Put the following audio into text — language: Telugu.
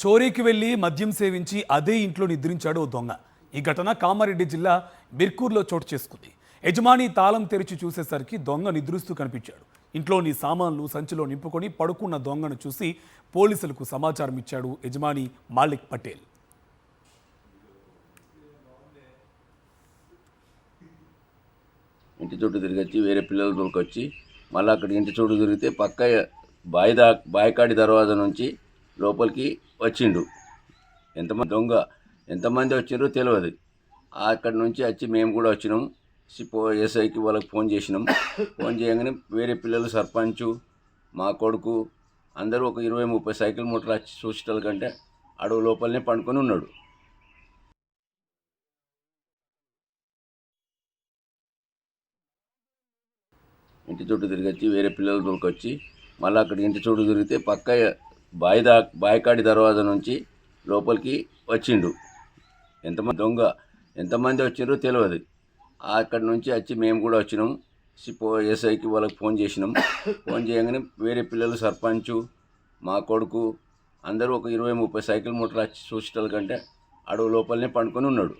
చోరీకి వెళ్లి మద్యం సేవించి అదే ఇంట్లో నిద్రించాడు ఓ దొంగ. ఈ ఘటన కామారెడ్డి జిల్లా బిర్కూర్లో చోటు చేసుకుంది. యజమాని తాళం తెరిచి చూసేసరికి దొంగ నిద్రిస్తూ కనిపించాడు. ఇంట్లోని సామాన్లు సంచిలో నింపుకొని పడుకున్న దొంగను చూసి పోలీసులకు సమాచారం ఇచ్చాడు యజమాని మాలిక్ పటేల్. ఇంటి చుట్టూ తిరిగొచ్చి వేరే పిల్లల దొరికొచ్చి మళ్ళీ అక్కడ ఇంటి చుట్టూ తిరిగితే పక్క బాయికాడి దర్వాజా నుంచి లోపలికి వచ్చిండు. ఎంతమంది వచ్చిండ్రో తెలియదు. అక్కడి నుంచి వచ్చి మేము కూడా వచ్చినాం. ఎస్ఐకి వాళ్ళకి ఫోన్ చేసినాం. ఫోన్ చేయగానే వేరే పిల్లలు, సర్పంచు, మా కొడుకు అందరూ ఒక 20-30 సైకిల్ మూటలు వచ్చి చూసేటల కంటే అడవు లోపలనే పండుకొని ఉన్నాడు. ఇంటి చుట్టూ తిరిగొచ్చి వేరే పిల్లల దొరికొచ్చి మళ్ళీ అక్కడ ఇంటి చుట్టూ తిరిగితే పక్క బాయికాడి దర్వాజా నుంచి లోపలికి వచ్చిండు. ఎంతమంది వచ్చిండ్రో తెలియదు. అక్కడి నుంచి వచ్చి మేము కూడా వచ్చినాం. ఎస్ఐకి వాళ్ళకి ఫోన్ చేసినాం. ఫోన్ చేయగానే వేరే పిల్లలు, సర్పంచు, మా కొడుకు అందరూ ఒక 20-30 సైకిల్ మూటలు వచ్చి చూసేటల కంటే అడవు లోపలనే పండుకొని ఉన్నాడు.